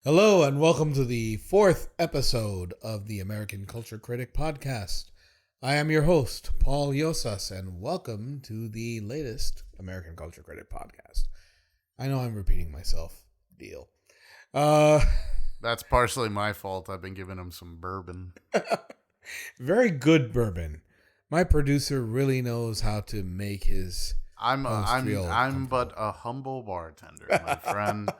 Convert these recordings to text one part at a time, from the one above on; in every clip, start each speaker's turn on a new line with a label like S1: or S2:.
S1: Hello, and welcome to the fourth episode of the American Culture Critic podcast. I am your host, Paul Yosas, and welcome to the latest American Culture Critic podcast. I know I'm repeating myself. Deal.
S2: That's partially my fault. I've been giving him some bourbon.
S1: Very good bourbon. My producer really knows how to make his.
S2: I'm but a humble bartender, my friend.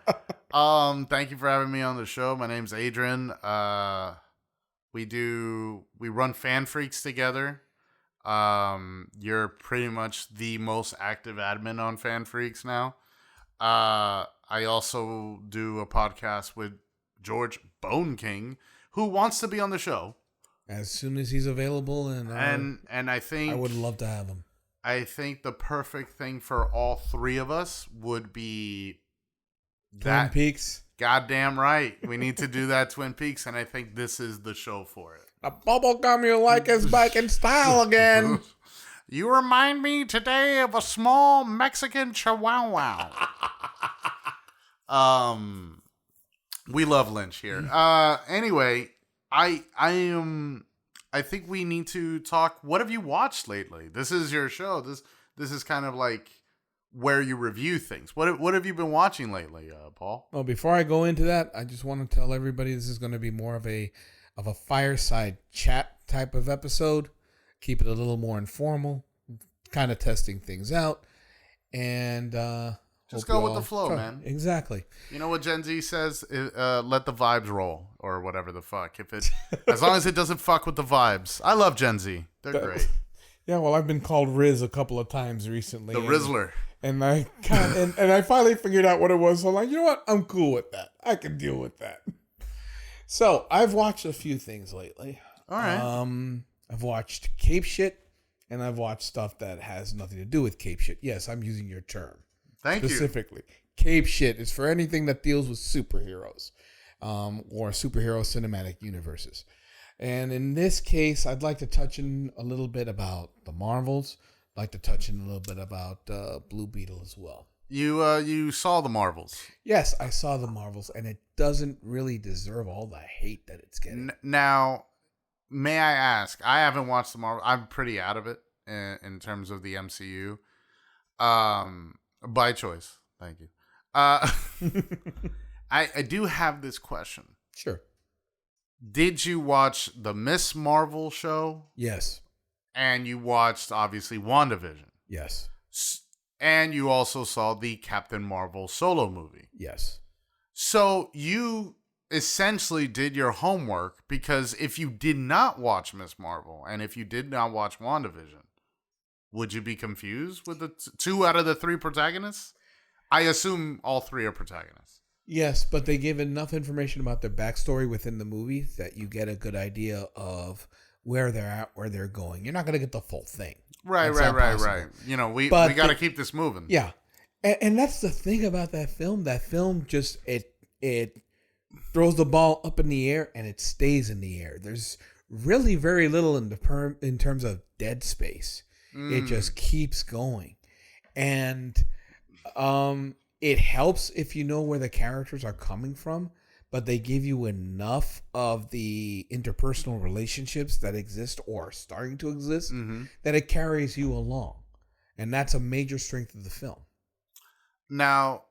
S2: Thank you for having me on the show. My name's Adrian. We run Fan Freaks together. You're pretty much the most active admin on Fan Freaks now. I also do a podcast with George Bone King, who wants to be on the show
S1: as soon as he's available,
S2: and I think
S1: I would love to have him.
S2: I think the perfect thing for all three of us would be
S1: Twin Peaks.
S2: Goddamn right. We need to do that Twin Peaks, and I think this is the show for it.
S1: The bubblegum you like is back in style again.
S2: You remind me today of a small Mexican chihuahua. We love Lynch here. Anyway, I think we need to talk. What have you watched lately? This is your show. This is kind of like where you review things. What have you been watching lately, Paul?
S1: Well, before I go into that, I just want to tell everybody this is going to be more of a fireside chat type of episode. Keep it a little more informal, kind of testing things out, and
S2: just go with the flow, man.
S1: Exactly.
S2: You know what Gen Z says? Let the vibes roll, or whatever the fuck. As long as it doesn't fuck with the vibes. I love Gen Z. They're great.
S1: Yeah, well, I've been called Riz a couple of times recently.
S2: The Rizzler.
S1: And I and I finally figured out what it was. So I'm like, you know what? I'm cool with that. I can deal with that. So I've watched a few things lately.
S2: All right.
S1: I've watched Cape Shit, and I've watched stuff that has nothing to do with Cape Shit. Yes, I'm using your term.
S2: Thank
S1: Specifically. Cape Shit is for anything that deals with superheroes, or superhero cinematic universes. And in this case, I'd like to touch in a little bit about the Marvels. I'd like to touch in a little bit about Blue Beetle as well.
S2: You saw the Marvels.
S1: Yes, I saw the Marvels, and it doesn't really deserve all the hate that it's getting.
S2: Now, may I ask? I haven't watched the Marvels. I'm pretty out of it in terms of the MCU. By choice. Thank you. I do have this question.
S1: Sure.
S2: Did you watch the Miss Marvel show?
S1: Yes.
S2: And you watched, obviously, WandaVision?
S1: Yes.
S2: And you also saw the Captain Marvel solo movie?
S1: Yes.
S2: So you essentially did your homework, because if you did not watch Miss Marvel and if you did not watch WandaVision, would you be confused with the two out of the three protagonists? I assume all three are protagonists.
S1: Yes, but they give enough information about their backstory within the movie that you get a good idea of where they're at, where they're going. You're not going to get the full thing.
S2: Right. You know, we got to keep this moving.
S1: Yeah. And that's the thing about that film. That film just, it throws the ball up in the air and it stays in the air. There's really very little in terms of dead space. It just keeps going. And it helps if you know where the characters are coming from, but they give you enough of the interpersonal relationships that exist or are starting to exist that it carries you along. And that's a major strength of the film.
S2: Now,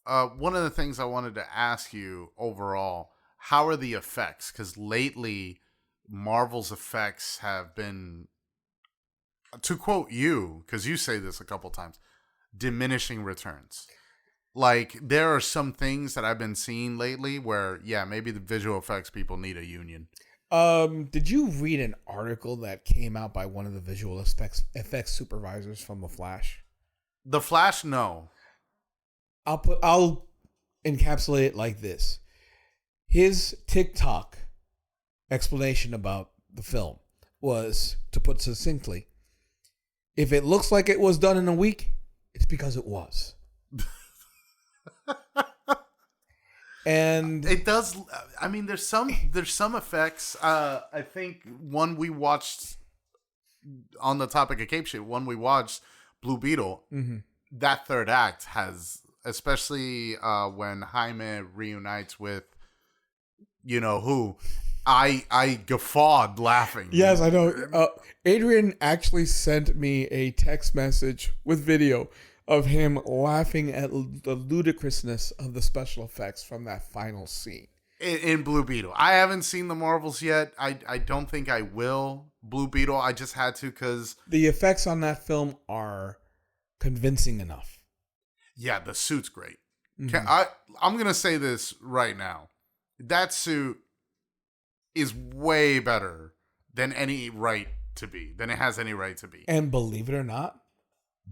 S2: one of the things I wanted to ask you overall, how are the effects? Because lately, Marvel's effects have been, to quote you, because you say this a couple times, diminishing returns. Like, there are some things that I've been seeing lately where, yeah, maybe the visual effects people need a union.
S1: Did you read an article that came out by one of the visual effects supervisors from The Flash?
S2: The Flash, no.
S1: I'll encapsulate it like this. His TikTok explanation about the film was, to put succinctly, if it looks like it was done in a week, it's because it was. And
S2: it does. I mean, there's some effects. I think one we watched on the topic of Cape Shit, one we watched, Blue Beetle.
S1: Mm-hmm.
S2: That third act has, especially when Jaime reunites with you know who, I guffawed laughing.
S1: Yes, I know. Adrian actually sent me a text message with video of him laughing at the ludicrousness of the special effects from that final scene.
S2: In Blue Beetle. I haven't seen the Marvels yet. I don't think I will. Blue Beetle, I just had to because...
S1: The effects on that film are convincing enough.
S2: Yeah, the suit's great.
S1: Mm-hmm.
S2: I'm going to say this right now. That suit is way better than it has any right to be.
S1: And believe it or not,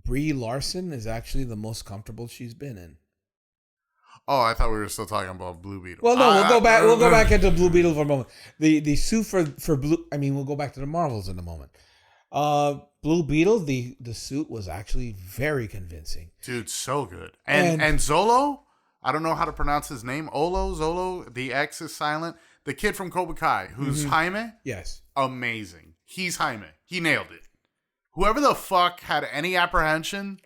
S1: Brie Larson is actually the most comfortable she's been in.
S2: Oh, I thought we were still talking about Blue Beetle.
S1: Well, no, we'll go back. We'll go back into Blue Beetle for a moment. The suit for Blue. I mean, we'll go back to the Marvels in a moment. Blue Beetle, the suit was actually very convincing.
S2: Dude, so good. And Zolo, I don't know how to pronounce his name. Zolo, the X is silent. The kid from Cobra Kai, who's Jaime.
S1: Yes.
S2: Amazing. He's Jaime. He nailed it. Whoever the fuck had any apprehension,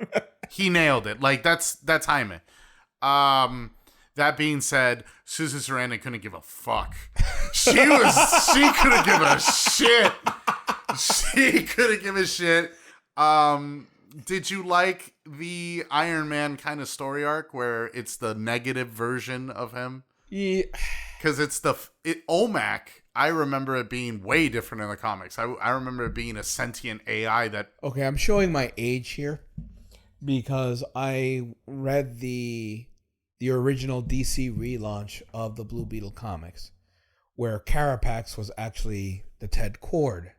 S2: he nailed it. Like, that's Jaime. That being said, Susan Sarandon couldn't give a fuck. She couldn't give a shit. She couldn't give a shit. Did you like the Iron Man kind of story arc where it's the negative version of him?
S1: Yeah.
S2: Because OMAC, I remember it being way different in the comics. I remember it being a sentient AI that...
S1: Okay, I'm showing my age here because I read the original DC relaunch of the Blue Beetle comics, where Carapax was actually the Ted Kord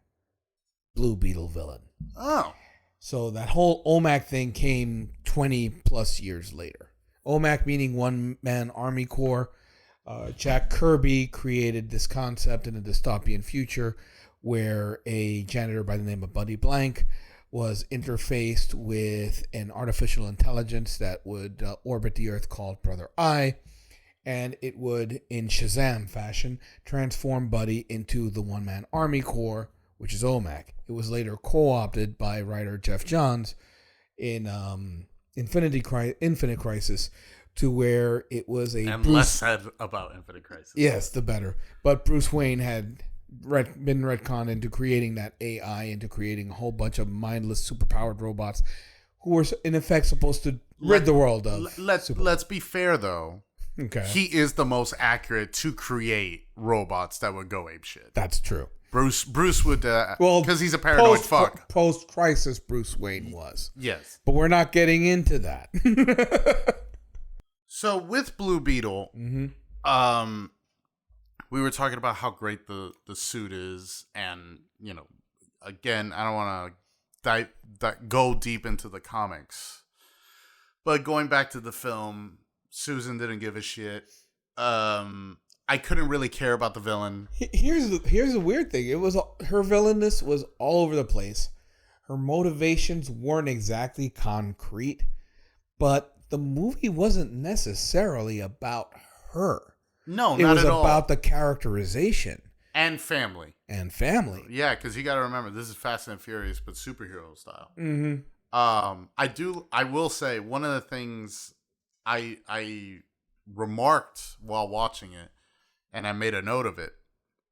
S1: Blue Beetle villain.
S2: Oh.
S1: So that whole OMAC thing came 20 plus years later. OMAC meaning One Man Army Corps. Jack Kirby created this concept in a dystopian future where a janitor by the name of Buddy Blank was interfaced with an artificial intelligence that would orbit the Earth called Brother Eye, and it would, in Shazam fashion, transform Buddy into the One-Man Army Corps, which is OMAC. It was later co-opted by writer Jeff Johns in Infinite Crisis, to where it was
S2: less said about Infinite Crisis.
S1: Yes, the better. But Bruce Wayne had been retconned into creating that AI, into creating a whole bunch of mindless, superpowered robots who were in effect supposed to rid the world of.
S2: Let's be fair though.
S1: Okay,
S2: he is the most accurate to create robots that would go apeshit.
S1: That's true.
S2: Bruce would because he's a paranoid fuck.
S1: Post-crisis, Bruce Wayne was.
S2: Yes,
S1: but we're not getting into that.
S2: So with Blue Beetle, we were talking about how great the suit is, and again, I don't want to go deep into the comics, but going back to the film, Susan didn't give a shit. I couldn't really care about the villain.
S1: Here's the weird thing: her villainness was all over the place. Her motivations weren't exactly concrete, but the movie wasn't necessarily about her.
S2: No,
S1: not at all. It was about the characterization.
S2: And family.
S1: Yeah,
S2: because you got to remember, this is Fast and Furious, but superhero style.
S1: Mm-hmm.
S2: I will say, one of the things I remarked while watching it, and I made a note of it,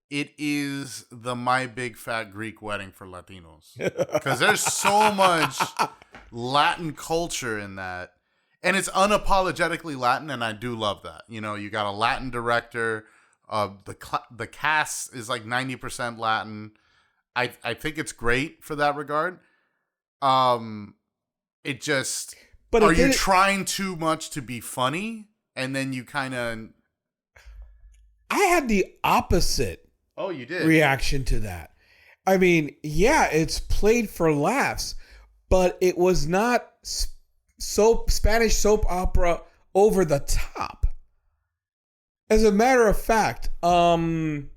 S2: it is the My Big Fat Greek Wedding for Latinos. Because there's so much Latin culture in that. And it's unapologetically Latin, and I do love that. You got a Latin director. The cast is like 90% Latin. I think it's great for that regard. It just... But are you trying too much to be funny? And then you kind of...
S1: I had the opposite.
S2: Oh, you did?
S1: Reaction to that. I mean, yeah, it's played for laughs, but it was not... Spanish soap opera over the top. As a matter of fact, I'm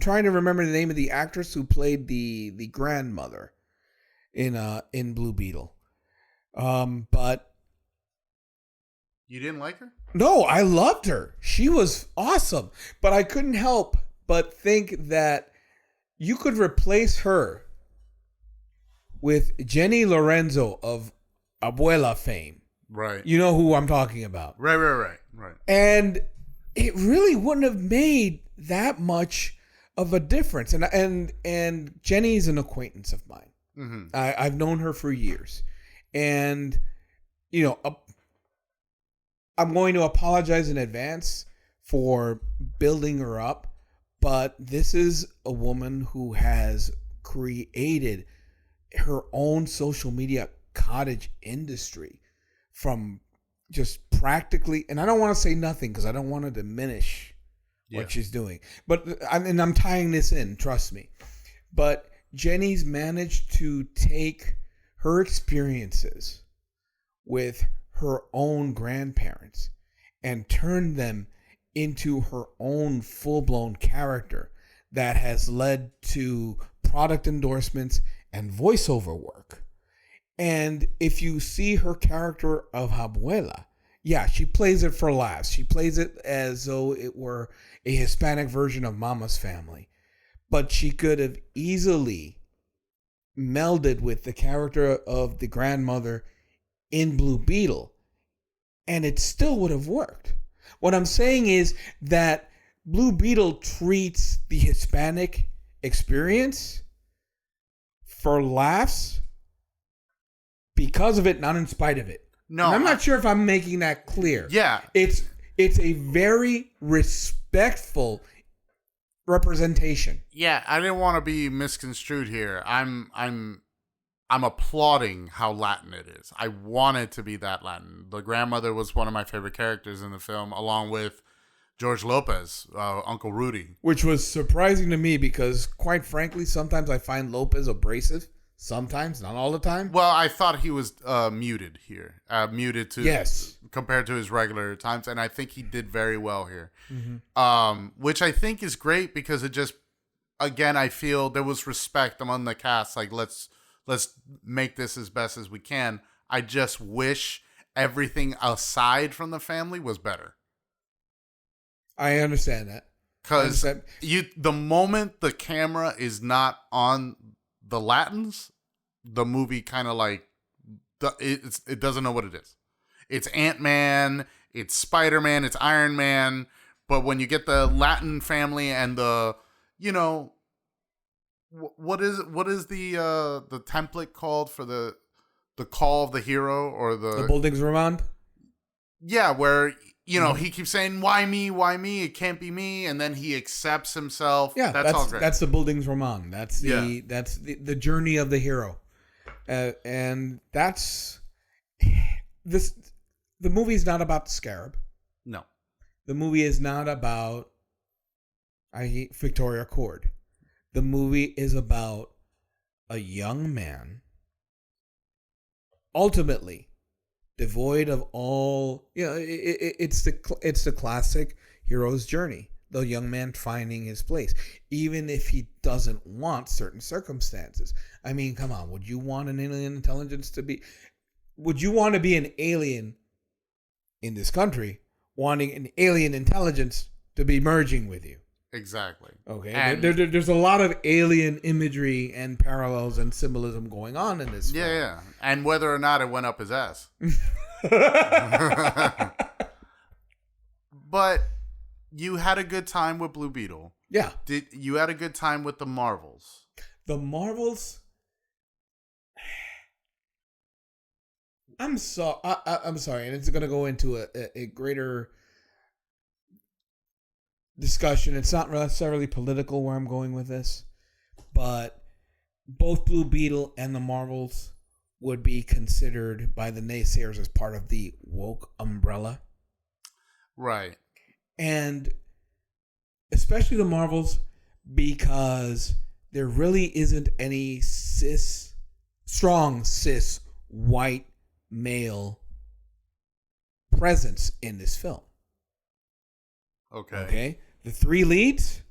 S1: trying to remember the name of the actress who played the grandmother in Blue Beetle. But
S2: you didn't like her?
S1: No, I loved her. She was awesome. But I couldn't help but think that you could replace her with Jenny Lorenzo of Abuela fame.
S2: Right.
S1: You know who I'm talking about.
S2: Right.
S1: And it really wouldn't have made that much of a difference. And Jenny's an acquaintance of mine.
S2: Mm-hmm.
S1: I've known her for years, and I'm going to apologize in advance for building her up, but this is a woman who has created her own social media cottage industry from just practically, and I don't want to say nothing because I don't want to diminish what she's doing, but I'm tying this in, trust me. But Jenny's managed to take her experiences with her own grandparents and turn them into her own full-blown character that has led to product endorsements and voiceover work. And if you see her character of Abuela, yeah, she plays it for laughs. She plays it as though it were a Hispanic version of Mama's Family. But she could have easily melded with the character of the grandmother in Blue Beetle, and it still would have worked. What I'm saying is that Blue Beetle treats the Hispanic experience for laughs because of it, not in spite of it.
S2: No,
S1: and I'm not sure if I'm making that clear.
S2: Yeah,
S1: it's a very respectful representation.
S2: Yeah, I didn't want to be misconstrued here. I'm applauding how Latin it is. I want it to be that Latin. The grandmother was one of my favorite characters in the film, along with George Lopez, Uncle Rudy.
S1: Which was surprising to me because, quite frankly, sometimes I find Lopez abrasive. Sometimes, not all the time.
S2: Well, I thought he was muted here. Muted to compared to his regular times, and I think he did very well here. Mm-hmm. Which I think is great because it just, again, I feel there was respect among the cast. Like, let's make this as best as we can. I just wish everything aside from the family was better.
S1: I understand that.
S2: Because the moment the camera is not on the Latins, the movie kind of like it doesn't know what it is. It's Ant-Man, it's Spider-Man, it's Iron Man, but when you get the Latin family and the what is the template called for the call of the hero or the
S1: Buildings Ramond?
S2: Yeah, where he keeps saying, why me? Why me? It can't be me. And then he accepts himself.
S1: Yeah, that's all great. That's the Buildings Ramond. That's the journey of the hero. And that's this. The movie is not about the Scarab.
S2: No.
S1: The movie is not about Victoria Cord. The movie is about a young man, ultimately devoid of all, it's the classic hero's journey. The young man finding his place, even if he doesn't want certain circumstances. I mean, come on, would you want an alien intelligence to be? Would you want to be an alien in this country, wanting an alien intelligence to be merging with you?
S2: Exactly.
S1: Okay. And there's a lot of alien imagery and parallels and symbolism going on in this film.
S2: Yeah. And whether or not it went up his ass. But you had a good time with Blue Beetle.
S1: Yeah.
S2: You had a good time with the Marvels?
S1: The Marvels? I'm sorry, and it's going to go into a greater discussion. It's not necessarily political where I'm going with this, but both Blue Beetle and the Marvels would be considered by the naysayers as part of the woke umbrella.
S2: Right.
S1: And especially the Marvels, because there really isn't any strong cis white male presence in this film. Okay. The three leads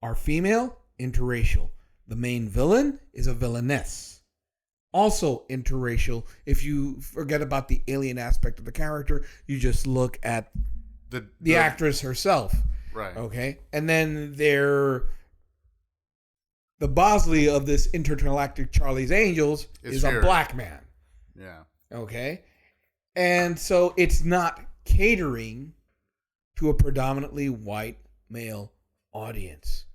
S1: are female, interracial. The main villain is a villainess, also interracial. If you forget about the alien aspect of the character, you just look at the actress herself.
S2: Right.
S1: Okay. And then the Bosley of this intergalactic Charlie's Angels is a black man.
S2: Yeah.
S1: Okay. And so it's not catering to a predominantly white male audience.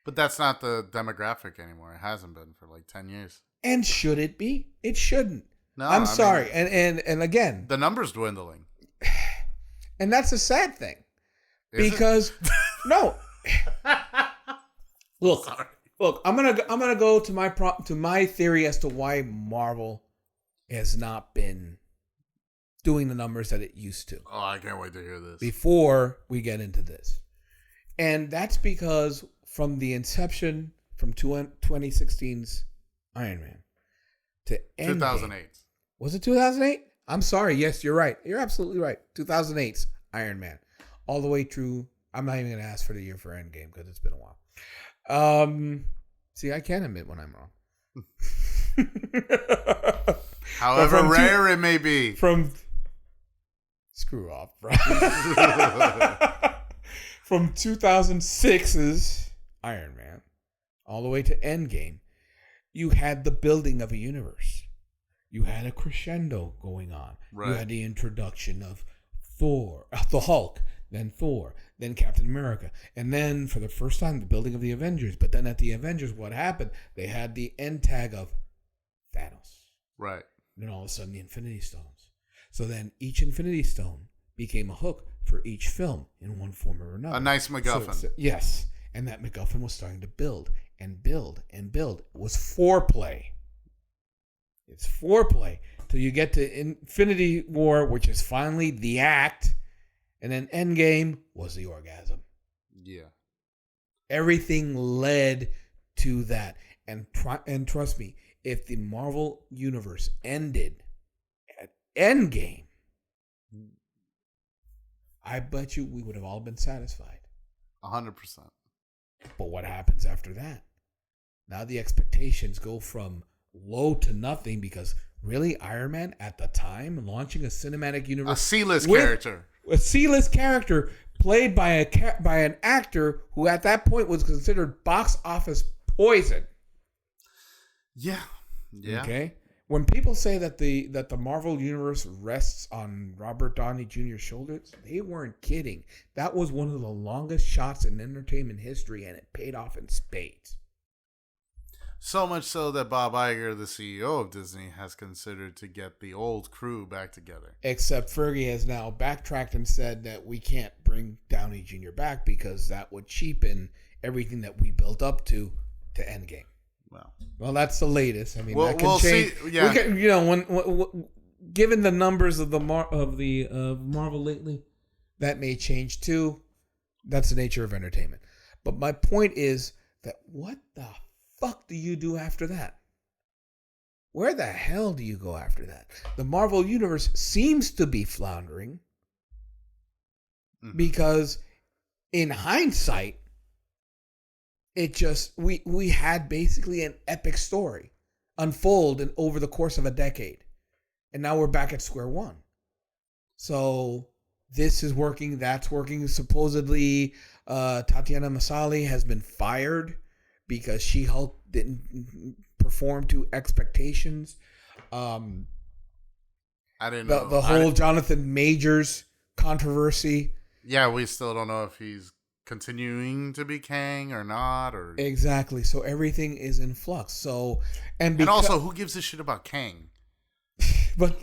S2: But that's not the demographic anymore. It hasn't been for like 10 years.
S1: And should it be? It shouldn't.
S2: No,
S1: I'm sorry. And again,
S2: the number's dwindling.
S1: And that's a sad thing.
S2: Is
S1: because no. Look, I'm gonna go to my theory as to why Marvel has not been doing the numbers that it used to.
S2: Oh, I can't wait to hear this.
S1: Before we get into this. And that's because from the inception from 2016's Iron Man to Endgame.
S2: 2008.
S1: Was it 2008? I'm sorry. Yes, you're right. You're absolutely right. 2008's Iron Man. All the way through. I'm not even going to ask for the year for Endgame because it's been a while. See, I can admit when I'm wrong.
S2: However rare it may be.
S1: Screw off, bro. From 2006's Iron Man all the way to Endgame, you had the building of a universe. You had a crescendo going on. Right. You had the introduction of the Hulk, then Thor, then Captain America, and then for the first time the building of the Avengers. But then at the Avengers, what happened? They had the end tag of Thanos.
S2: Right.
S1: And then all of a sudden the Infinity Stones. So then each Infinity Stone became a hook for each film in one form or another.
S2: A nice MacGuffin.
S1: So yes. And that MacGuffin was starting to build and build and build. It was foreplay. It's foreplay till you get to Infinity War, which is finally the act. And then Endgame was the orgasm.
S2: Yeah.
S1: Everything led to that. And trust me, if the Marvel Universe ended at Endgame, I bet you we would have all been satisfied.
S2: 100%.
S1: But what happens after that? Now the expectations go from low to nothing because really Iron Man at the time launching a cinematic universe.
S2: A C-list character.
S1: A C-list character played by an actor who at that point was considered box office poison.
S2: Yeah. Yeah.
S1: Okay. When people say that the Marvel Universe rests on Robert Downey Jr.'s shoulders, they weren't kidding. That was one of the longest shots in entertainment history, and it paid off in spades.
S2: So much so that Bob Iger, the CEO of Disney, has considered to get the old crew back together.
S1: Except Fergie has now backtracked and said that we can't bring Downey Jr. back because that would cheapen everything that we built up to Endgame. Well, that's the latest. I mean, that can change.
S2: See, yeah.
S1: When given the numbers of the Marvel lately, that may change too. That's the nature of entertainment. But my point is that what the fuck do you do after that? Where the hell do you go after that? The Marvel Universe seems to be floundering because, in hindsight, it just we had basically an epic story unfold over the course of a decade, and now we're back at square one. So this is working, that's working. Supposedly, Tatiana Maslany has been fired because She-Hulk didn't perform to expectations.
S2: I didn't know
S1: the whole Jonathan Majors controversy.
S2: Yeah, we still don't know if he's continuing to be Kang or not, or
S1: exactly. So everything is in flux. So
S2: and also, who gives a shit about Kang?
S1: But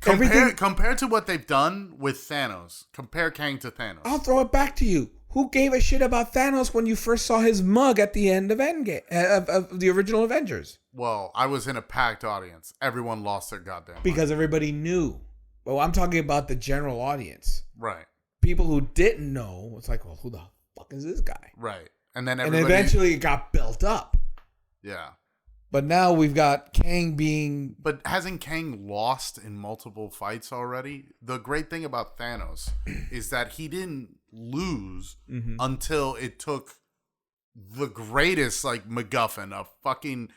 S2: compared to what they've done with Thanos, compare Kang to Thanos.
S1: I'll throw it back to you. Who gave a shit about Thanos when you first saw his mug at the end of Endgame of the original Avengers?
S2: Well, I was in a packed audience. Everyone lost their goddamn mind.
S1: Because everybody knew. Well, I'm talking about the general audience.
S2: Right.
S1: People who didn't know, it's like, well, who the fuck is this guy?
S2: Right. And then
S1: eventually it got built up.
S2: Yeah.
S1: But now we've got Kang being...
S2: But hasn't Kang lost in multiple fights already? The great thing about Thanos is that he didn't lose until it took the greatest, like, MacGuffin, a fucking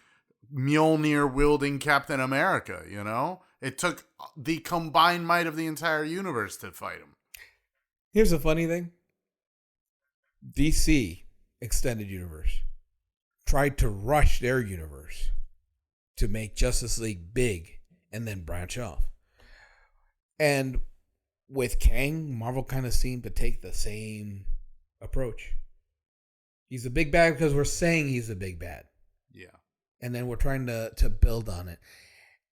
S2: Mjolnir-wielding Captain America, you know? It took the combined might of the entire universe to fight him.
S1: Here's the funny thing. DC Extended Universe tried to rush their universe to make Justice League big and then branch off. And with Kang, Marvel kind of seemed to take the same approach. He's a big bad because we're saying he's a big bad.
S2: Yeah.
S1: And then we're trying to build on it.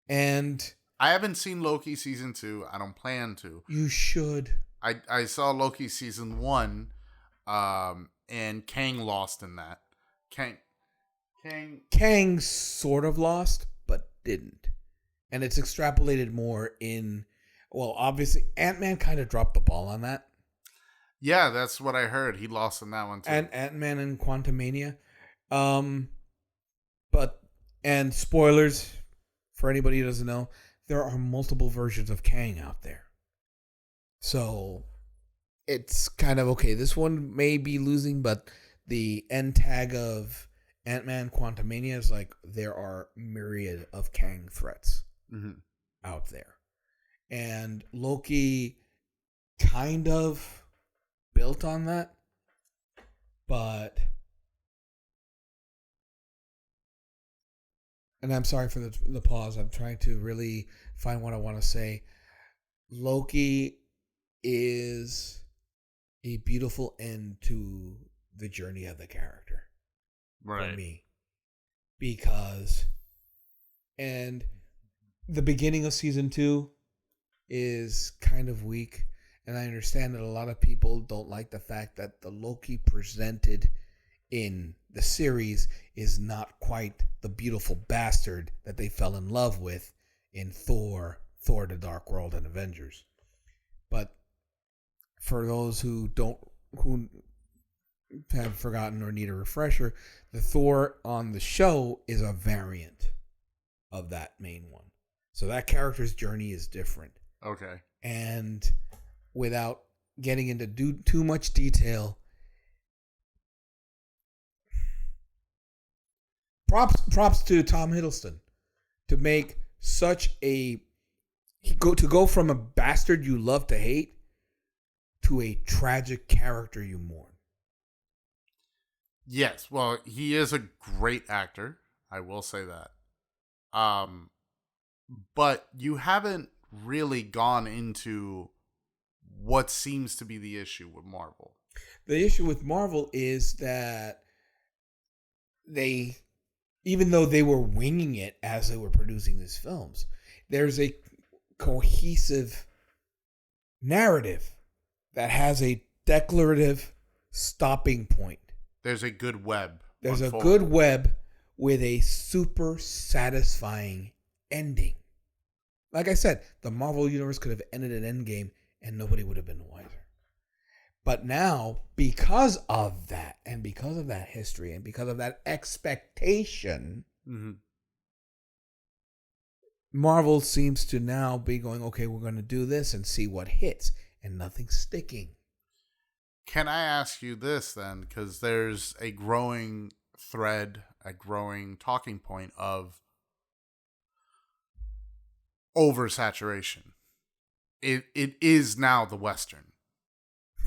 S1: And
S2: I haven't seen Loki season 2. I don't plan to.
S1: you should.
S2: I saw Loki season 1, and Kang lost in that.
S1: Kang sort of lost, but didn't. And it's extrapolated more in, well, obviously, Ant-Man kind of dropped the ball on that.
S2: Yeah, that's what I heard. He lost in that one, too.
S1: And Ant-Man and Quantumania. And spoilers, for anybody who doesn't know, there are multiple versions of Kang out there. So it's kind of okay. This one may be losing, but the end tag of Ant-Man Quantumania is like there are myriad of Kang threats out there. And Loki kind of built on that, but... And I'm sorry for the pause. I'm trying to really find what I want to say. Loki is a beautiful end to the journey of the character.
S2: Right.
S1: For me. Because, and the beginning of season 2 is kind of weak. And I understand that a lot of people don't like the fact that the Loki presented in the series is not quite the beautiful bastard that they fell in love with in Thor the Dark World, and Avengers. But for those who have forgotten or need a refresher, the Thor on the show is a variant of that main one. So that character's journey is different.
S2: Okay.
S1: And without getting into too much detail, props to Tom Hiddleston to make such a go from a bastard you love to hate to a tragic character you mourn.
S2: Yes, well, he is a great actor. I will say that. But you haven't really gone into what seems to be the issue with Marvel.
S1: The issue with Marvel is that they, even though they were winging it as they were producing these films, there's a cohesive narrative that has a declarative stopping point.
S2: There's a good web.
S1: There's a good web with a super satisfying ending. Like I said, the Marvel Universe could have ended at Endgame and nobody would have been wiser. But now, because of that, and because of that history, and because of that expectation, Marvel seems to now be going, okay, we're going to do this and see what hits, and nothing's sticking.
S2: Can I ask you this then? Because there's a growing thread, a growing talking point of oversaturation. It is now the Western,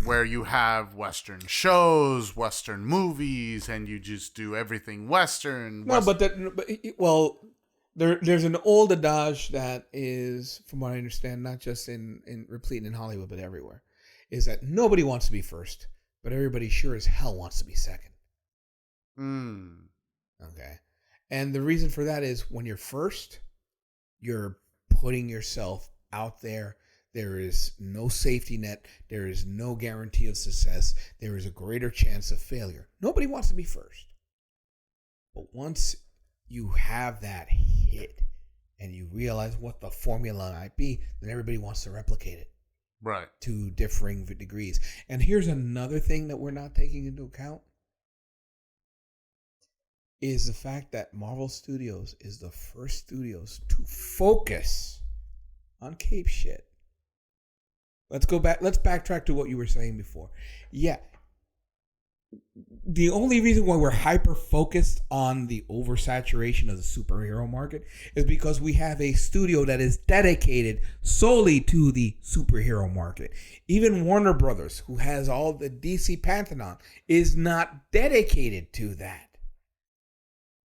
S2: where you have Western shows, Western movies, and you just do everything Western.
S1: There's an old adage that is, from what I understand, not just in replete in Hollywood, but everywhere, is that nobody wants to be first, but everybody sure as hell wants to be second. Okay. And the reason for that is when you're first, you're putting yourself out there. There is no safety net. There is no guarantee of success. There is a greater chance of failure. Nobody wants to be first. But once you have that hit and you realize what the formula might be, then everybody wants to replicate it.
S2: Right.
S1: To differing degrees. And here's another thing that we're not taking into account is the fact that Marvel Studios is the first studios to focus on cape shit. Let's go back. Let's backtrack to what you were saying before. Yeah. The only reason why we're hyper focused on the oversaturation of the superhero market is because we have a studio that is dedicated solely to the superhero market. Even Warner Brothers, who has all the DC Pantheon, is not dedicated to that.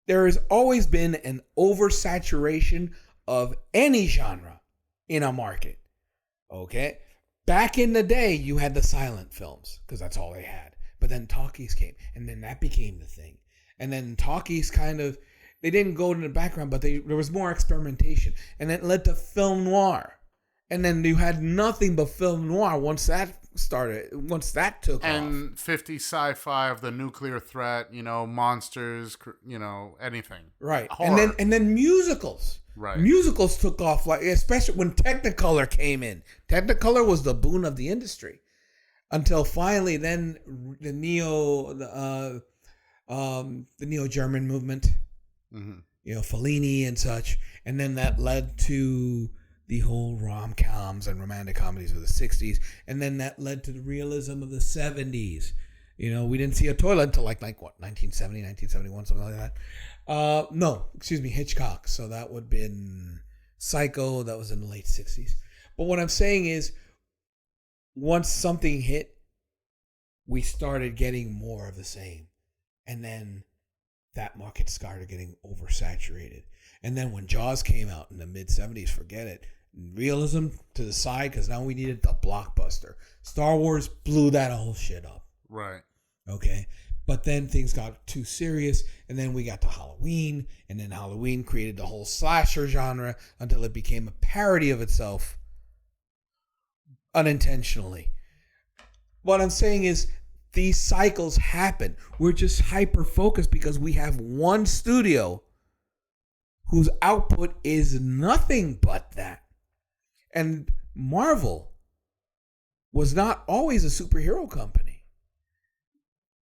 S1: There has always been an oversaturation of any genre in a market. Okay? back in the day, you had the silent films because that's all they had. But then talkies came, and then that became the thing. And then talkies kind of, they didn't go in the background, but there was more experimentation. And it led to film noir. And then you had nothing but film noir once that took off.
S2: And 50 sci-fi of the nuclear threat, monsters, anything.
S1: Right.
S2: Horror.
S1: And then musicals.
S2: Right.
S1: Musicals took off, like especially when Technicolor came in. Technicolor was the boon of the industry. Until finally then the neo-German movement, Fellini and such, and then that led to the whole rom-coms and romantic comedies of the 60s, and then that led to the realism of the 70s. We didn't see a toilet until like what, 1970, 1971, something like that. No, excuse me, Hitchcock. So that would have been Psycho. That was in the late 60s. But what I'm saying is, once something hit, we started getting more of the same. And then that market started getting oversaturated. And then when Jaws came out in the mid-70s, forget it. Realism to the side, because now we needed the blockbuster. Star Wars blew that whole shit up.
S2: Right.
S1: Okay. But then things got too serious, and then we got to Halloween, and then Halloween created the whole slasher genre until it became a parody of itself unintentionally. What I'm saying is, these cycles happen. We're just hyper-focused because we have one studio whose output is nothing but that. And Marvel was not always a superhero company.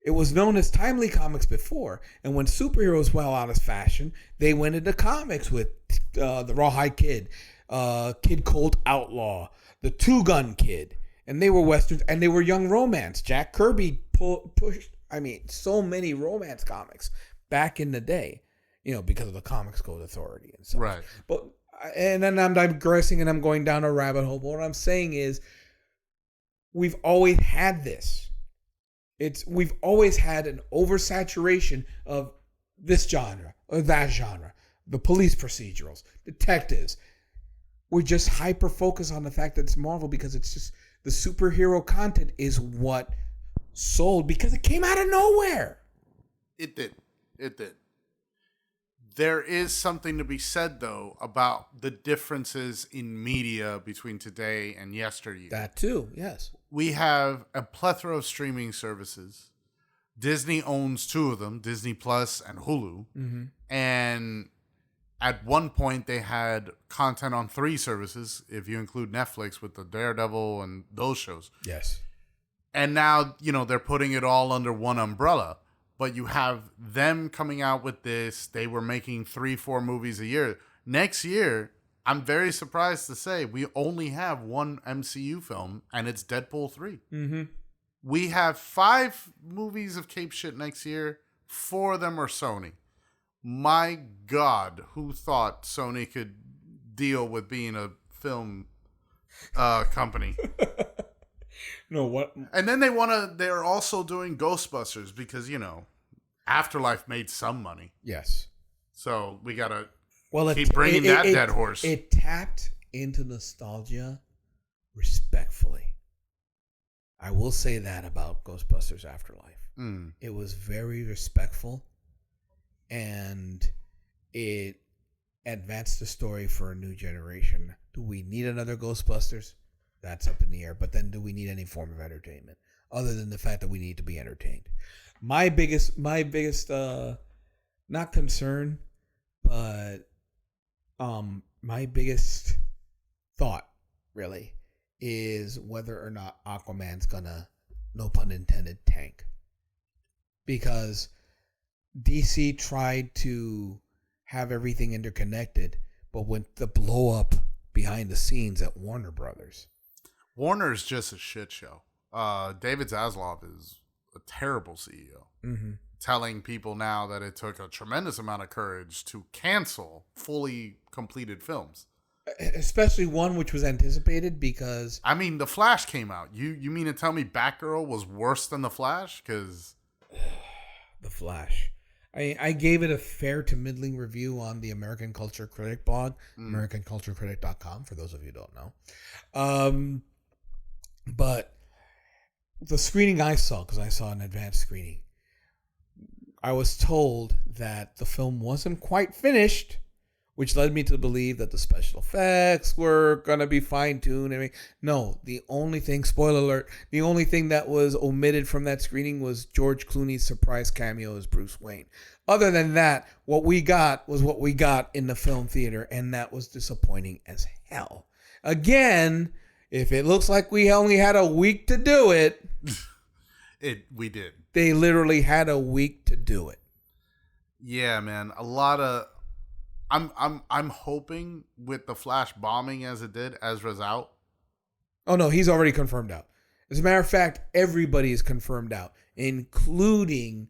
S1: It was known as Timely Comics before. And when superheroes fell out of fashion, they went into comics with the Rawhide Kid, Kid Colt Outlaw, the Two Gun Kid. And they were westerns, and they were young romance. Jack Kirby pushed, so many romance comics back in the day, because of the Comics Code Authority and stuff.
S2: Right.
S1: And then I'm digressing and I'm going down a rabbit hole. But what I'm saying is, we've always had this. We've always had an oversaturation of this genre or that genre. The police procedurals, detectives. We're just hyper focused on the fact that it's Marvel because it's just the superhero content is what sold because it came out of nowhere.
S2: It did. There is something to be said, though, about the differences in media between today and yesteryear.
S1: That too, yes.
S2: We have a plethora of streaming services. Disney owns two of them, Disney Plus and Hulu. Mm-hmm. And at one point, they had content on 3 services, if you include Netflix with the Daredevil and those shows.
S1: Yes.
S2: And now, they're putting it all under one umbrella. But you have them coming out with this. They were making 3-4 movies a year. Next year, I'm very surprised to say we only have one MCU film, and it's Deadpool 3. Mm-hmm. We have 5 movies of Cape shit next year. 4 of them are Sony. My God, who thought Sony could deal with being a film company?
S1: No, what?
S2: And then they're also doing Ghostbusters because, Afterlife made some money.
S1: Yes.
S2: So we got to keep bringing that dead horse.
S1: It tapped into nostalgia respectfully. I will say that about Ghostbusters Afterlife. Mm. It was very respectful, and it advanced the story for a new generation. Do we need another Ghostbusters? That's up in the air. But then do we need any form of entertainment other than the fact that we need to be entertained? My biggest not concern, but my biggest thought really is whether or not Aquaman's gonna, no pun intended, tank. Because DC tried to have everything interconnected, but with the blow up behind the scenes at Warner Brothers.
S2: Warner's just a shit show. David Zaslav is a terrible CEO. Mm-hmm. Telling people now that it took a tremendous amount of courage to cancel fully completed films.
S1: Especially one which was anticipated because...
S2: The Flash came out. You mean to tell me Batgirl was worse than The Flash? Because...
S1: The Flash. I gave it a fair to middling review on the American Culture Critic blog, AmericanCultureCritic.com, for those of you who don't know. But the screening I saw, because I saw an advanced screening, I was told that the film wasn't quite finished, which led me to believe that the special effects were going to be fine-tuned. I mean, no, the only thing, spoiler alert, the only thing that was omitted from that screening was George Clooney's surprise cameo as Bruce Wayne. Other than that, what we got was what we got in the film theater, and that was disappointing as hell. Again, if it looks like we only had a week to do it,
S2: we did.
S1: They literally had a week to do it.
S2: Yeah, man. A lot of I'm hoping with the Flash bombing as it did, Ezra's out.
S1: Oh no, he's already confirmed out. As a matter of fact, everybody is confirmed out, including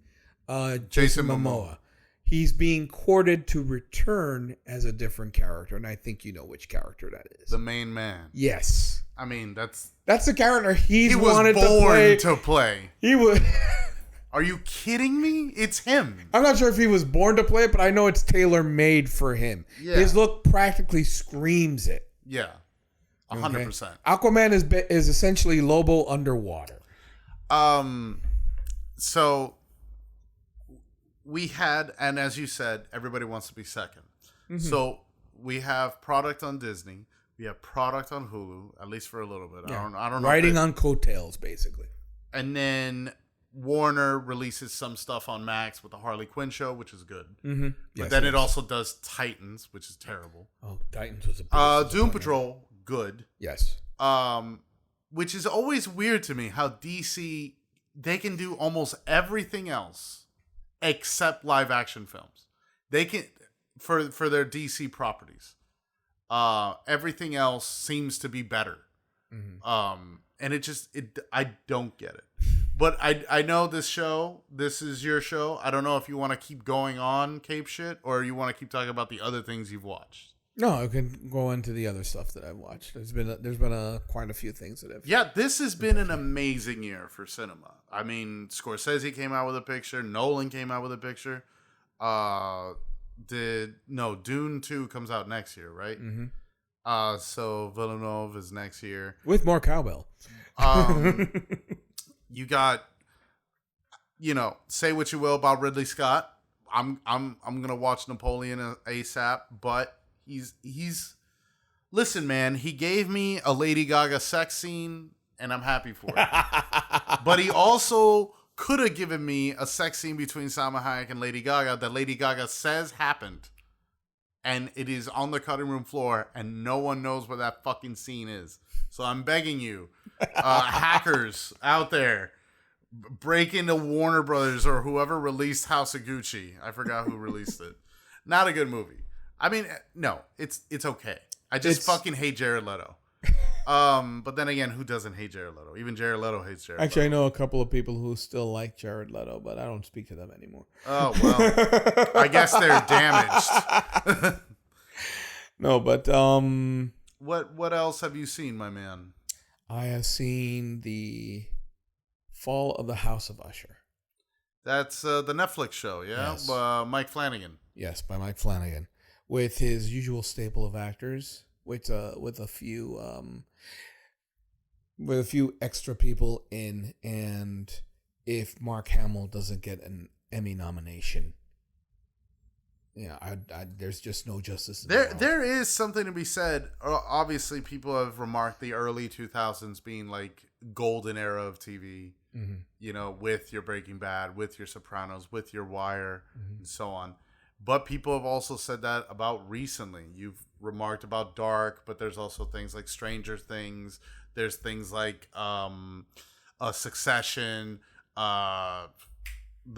S1: Jason Momoa. He's being courted to return as a different character, and I think you know which character that is.
S2: The main man.
S1: Yes.
S2: I mean, that's
S1: the character he
S2: wanted to play.
S1: He was.
S2: Are you kidding me? It's him.
S1: I'm not sure if he was born to play it, but I know it's tailor-made for him.
S2: Yeah.
S1: His look practically screams it.
S2: Yeah. 100%.
S1: Okay? Aquaman is essentially Lobo underwater.
S2: So we had, and as you said, everybody wants to be second. Mm-hmm. So we have product on Disney. We have product on Hulu, at least for a little bit.
S1: Yeah.
S2: I don't know.
S1: Riding on coattails, basically.
S2: And then Warner releases some stuff on Max with the Harley Quinn show, which is good.
S1: Mm-hmm.
S2: But then it also does Titans, which is terrible.
S1: Oh, Titans was a
S2: Doom Patrol, good.
S1: Yes.
S2: Which is always weird to me how DC, they can do almost everything else except live action films. They can for their DC properties. Everything else seems to be better. Mm-hmm. And I don't get it. But I know this is your show. I don't know if you want to keep going on Cape shit or you want to keep talking about the other things you've watched.
S1: No, I can go into the other stuff that I've watched. There's been quite a few things that I've.
S2: Yeah, this has been an amazing year for cinema. I mean, Scorsese came out with a picture. Nolan came out with a picture. Dune 2 comes out next year, right? Mm-hmm. So Villeneuve is next year
S1: with more cowbell.
S2: You got, say what you will about Ridley Scott. I'm gonna watch Napoleon ASAP, but he's listen, man. He gave me a Lady Gaga sex scene, and I'm happy for it. But he also could have given me a sex scene between Salma Hayek and Lady Gaga that Lady Gaga says happened, and it is on the cutting room floor, and no one knows what that fucking scene is. So I'm begging you, hackers out there, break into Warner Brothers or whoever released House of Gucci. I forgot who released it. Not a good movie. I mean, no, it's okay. I just fucking hate Jared Leto. But then again, who doesn't hate Jared Leto? Even Jared Leto hates Jared Leto.
S1: Actually, I know a couple of people who still like Jared Leto, but I don't speak to them anymore.
S2: Oh, well. I guess they're damaged.
S1: No, but
S2: What else have you seen, my man?
S1: I have seen the Fall of the House of Usher.
S2: That's the Netflix show, yeah?
S1: Yes.
S2: Mike Flanagan.
S1: Yes, by Mike Flanagan. With his usual staple of actors, with a few extra people in, and if Mark Hamill doesn't get an Emmy nomination, there's just no justice.
S2: There is something to be said. Obviously, people have remarked the early 2000s being like golden era of TV. Mm-hmm. With your Breaking Bad, with your Sopranos, with your Wire, mm-hmm. and so on. But people have also said that about recently. You've remarked about Dark, but there's also things like Stranger Things. There's things like Succession. The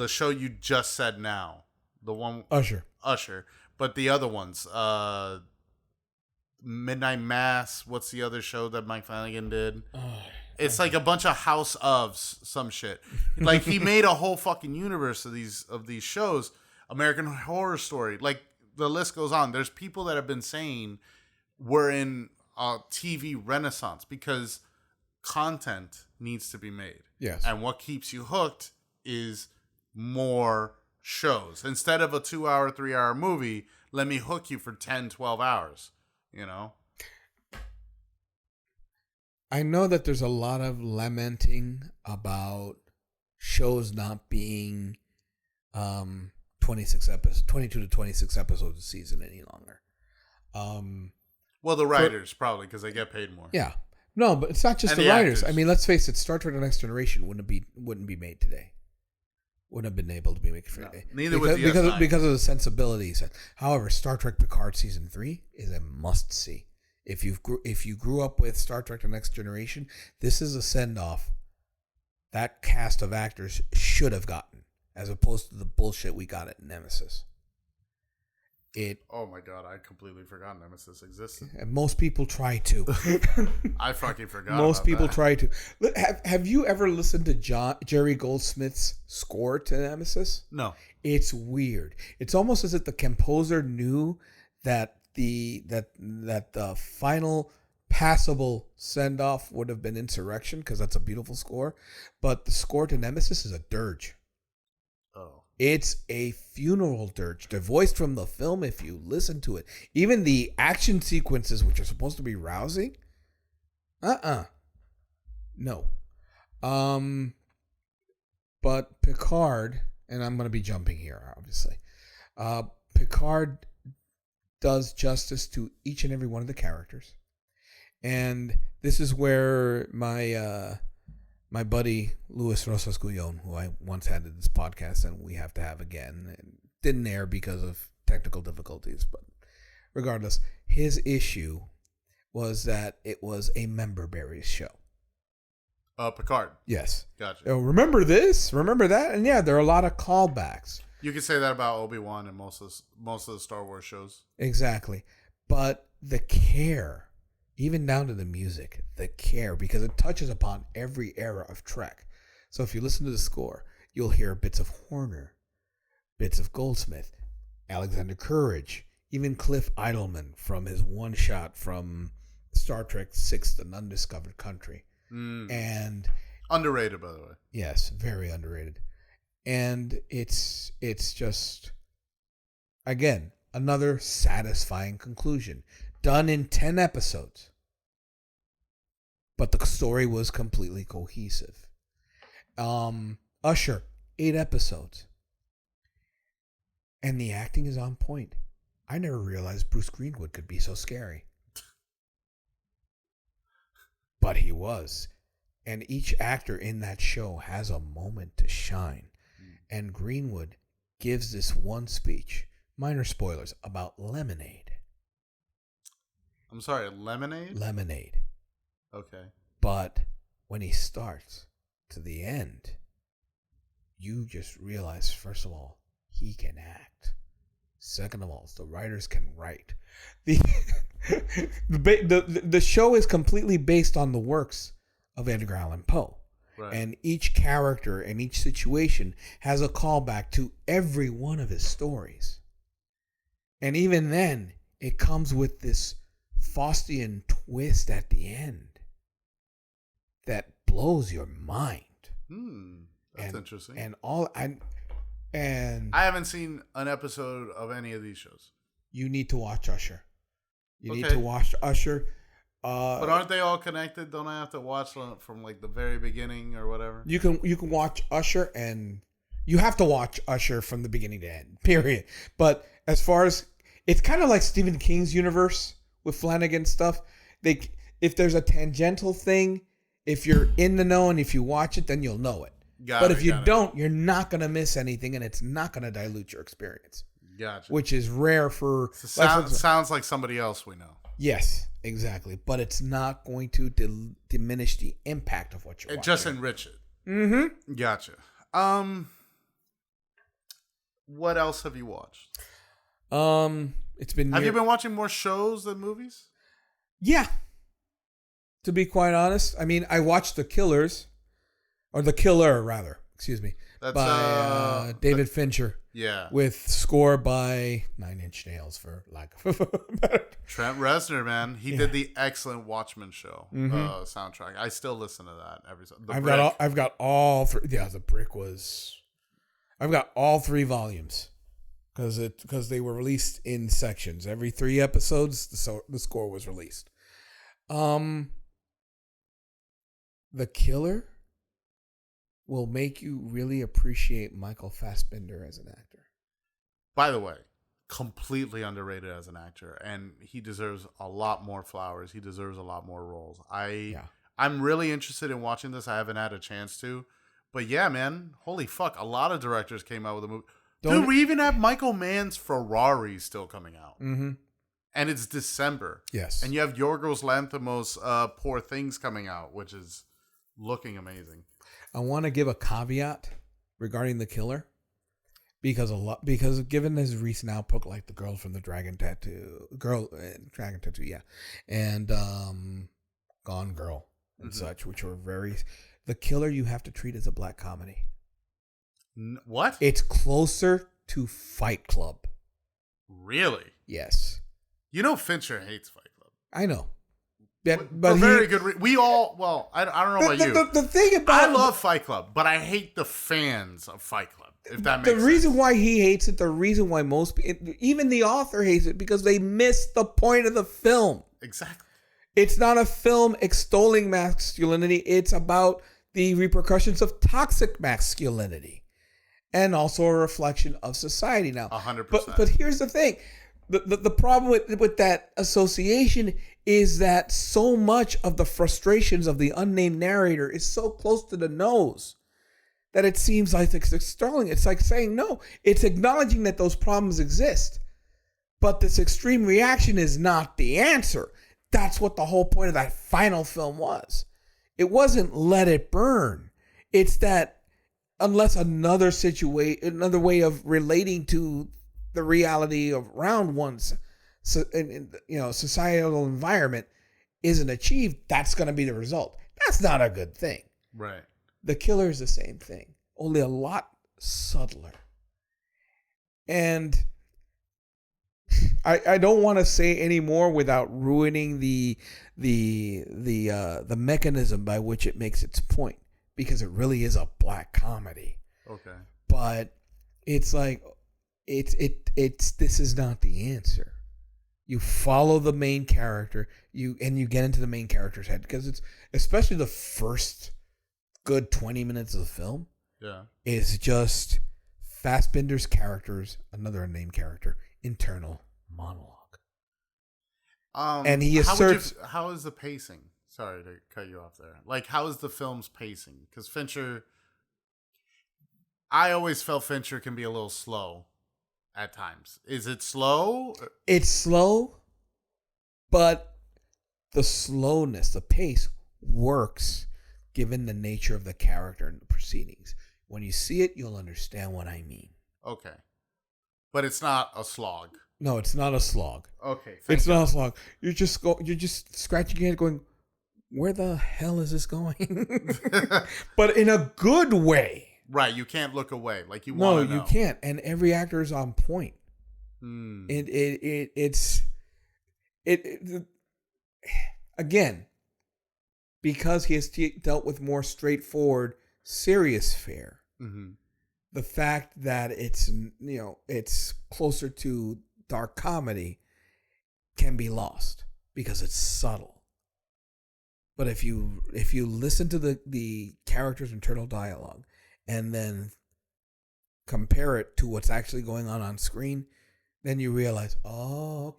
S2: show you just said now. The one
S1: Usher.
S2: But the other ones. Midnight Mass. What's the other show that Mike Flanagan did? It's like a bunch of House ofs, some shit. Like he made a whole fucking universe of these shows. American Horror Story, like the list goes on. There's people that have been saying we're in a TV renaissance because content needs to be made.
S1: Yes.
S2: And what keeps you hooked is more shows. Instead of a 2-hour, 3-hour movie, let me hook you for 10, 12 hours,
S1: I know that there's a lot of lamenting about shows not being 22 to 26 episodes a season any longer.
S2: Well, the writers probably because they get paid more.
S1: Yeah. No, but it's not just
S2: And
S1: the
S2: the
S1: writers.
S2: actors.
S1: I mean, let's face it, Star Trek The Next Generation wouldn't be made today. Wouldn't have been able to be made today.
S2: Neither
S1: because,
S2: would
S1: because of the sensibilities. However, Star Trek Picard Season 3 is a must-see. If you grew up with Star Trek The Next Generation, this is a send-off that cast of actors should have gotten, as opposed to the bullshit we got at Nemesis.
S2: Oh my god, I completely forgot Nemesis existed.
S1: And most people try to.
S2: I fucking forgot.
S1: Most people try to. Have you ever listened to Jerry Goldsmith's score to Nemesis?
S2: No.
S1: It's weird. It's almost as if the composer knew that the final passable send off would have been Insurrection, because that's a beautiful score, but the score to Nemesis is a dirge.
S2: Oh.
S1: It's a funeral dirge, divorced from the film. If you listen to it, even the action sequences, which are supposed to be rousing, no. But Picard, and I'm going to be jumping here, obviously. Picard does justice to each and every one of the characters, and this is where my buddy Luis Rosas Guillon, who I once had in this podcast and we have to have again, and didn't air because of technical difficulties, but regardless, his issue was that it was a member berries show.
S2: Picard.
S1: Yes.
S2: Gotcha.
S1: Oh, remember this? Remember that? And yeah, there are a lot of callbacks.
S2: You could say that about Obi-Wan and most of the Star Wars shows.
S1: Exactly. But the care, even down to the music, the care, because it touches upon every era of Trek. So if you listen to the score, you'll hear bits of Horner, bits of Goldsmith, Alexander Courage, even Cliff Idleman from his one shot from Star Trek VI, An Undiscovered Country. And
S2: underrated, by the way.
S1: Yes, very underrated. And it's just, again, another satisfying conclusion. Done in 10 episodes. But the story was completely cohesive. Usher, 8 episodes. And the acting is on point. I never realized Bruce Greenwood could be so scary. But he was. And each actor in that show has a moment to shine. And Greenwood gives this one speech, minor spoilers, about lemonade.
S2: I'm sorry, lemonade?
S1: Lemonade.
S2: Okay.
S1: But when he starts to the end, you just realize, first of all, he can act. Second of all, the writers can write. The show is completely based on the works of Edgar Allan Poe. Right. And each character and each situation has a callback to every one of his stories. And even then, it comes with this Faustian twist at the end that blows your mind.
S2: That's interesting.
S1: And
S2: I haven't seen an episode of any of these shows.
S1: You need to watch Usher. You need to watch Usher.
S2: But aren't they all connected? Don't I have to watch them from like the very beginning or whatever?
S1: You can watch Usher, and you have to watch Usher from the beginning to end. Period. But as far as, it's kind of like Stephen King's universe with Flanagan stuff. If there's a tangential thing, if you're in the know and if you watch it, then you'll know it. But if you don't, you're not going to miss anything, and it's not going to dilute your experience.
S2: Gotcha.
S1: Which is rare for...
S2: sounds like somebody else we know.
S1: Yes, exactly. But it's not going to diminish the impact of what you're watching.
S2: Just enrich it.
S1: Mm-hmm.
S2: Gotcha. What else have you watched?
S1: It's been...
S2: Have you been watching more shows than movies?
S1: Yeah. To be quite honest. I mean, I watched The Killers... Or The Killer, rather. Excuse me.
S2: That's
S1: by David Fincher.
S2: Yeah.
S1: With score by Nine Inch Nails, for lack of a better.
S2: Trynt Reznor, man. He did the excellent Watchmen show soundtrack. I still listen to that every time.
S1: I've got all three. Yeah, The Brick was... I've got all 3 volumes. Because they were released in sections. Every 3 episodes, the score was released. The Killer will make you really appreciate Michael Fassbender as an actor.
S2: By the way, completely underrated as an actor, and he deserves a lot more flowers. He deserves a lot more roles. I'm really interested in watching this. I haven't had a chance to. But yeah, man, holy fuck. A lot of directors came out with a movie. Dude, we even have Michael Mann's Ferrari still coming out.
S1: Mm-hmm.
S2: And it's December.
S1: Yes.
S2: And you have Yorgos Lanthimos' Poor Things coming out, which is looking amazing.
S1: I want to give a caveat regarding The Killer. Because given his recent output, like the girl from the Dragon Tattoo, yeah, and Gone Girl and such, which were The Killer you have to treat as a black comedy.
S2: What?
S1: It's closer to Fight Club.
S2: Really?
S1: Yes.
S2: You know Fincher hates Fight Club.
S1: I know.
S2: But very good. We all, well, I don't know about you.
S1: The thing about...
S2: I love Fight Club, but I hate the fans of Fight Club, if that makes sense.
S1: The reason why he hates it, the reason why even the author hates it, because they missed the point of the film.
S2: Exactly.
S1: It's not a film extolling masculinity. It's about the repercussions of toxic masculinity and also a reflection of society now.
S2: 100%.
S1: But here's the thing. The problem with that association is that so much of the frustrations of the unnamed narrator is so close to the nose that it seems like it's extolling. It's like saying, no, it's acknowledging that those problems exist. But this extreme reaction is not the answer. That's what the whole point of that final film was. It wasn't let it burn. It's that unless another way of relating to the reality of around one's societal environment isn't achieved, that's going to be the result. That's not a good thing.
S2: Right.
S1: The Killer is the same thing, only a lot subtler. And I don't want to say any more without ruining the mechanism by which it makes its point, because it really is a black comedy.
S2: Okay.
S1: But it's like this is not the answer. You follow the main character, you get into the main character's head, because it's especially the first good 20 minutes of the film.
S2: Yeah. Is
S1: just Fassbender's character's, another unnamed character, internal monologue. And he asserts...
S2: How is the pacing? Sorry to cut you off there. Like, how is the film's pacing? Because Fincher... I always felt Fincher can be a little slow at times. Is it slow?
S1: It's slow, but the slowness, the pace, works given the nature of the character and the proceedings. When you see it, you'll understand what I mean.
S2: Okay. But it's not a slog.
S1: No, it's not a slog.
S2: Okay.
S1: It's not a slog. You're just scratching your head going, where the hell is this going? But in a good way.
S2: Right. You can't look away. Like you want to know.
S1: No, you can't. And every actor is on point. Again, because he has dealt with more straightforward, serious fare. Mm-hmm. The fact that it's closer to dark comedy can be lost because it's subtle. But if you listen to the character's internal dialogue and then compare it to what's actually going on screen, then you realize, oh,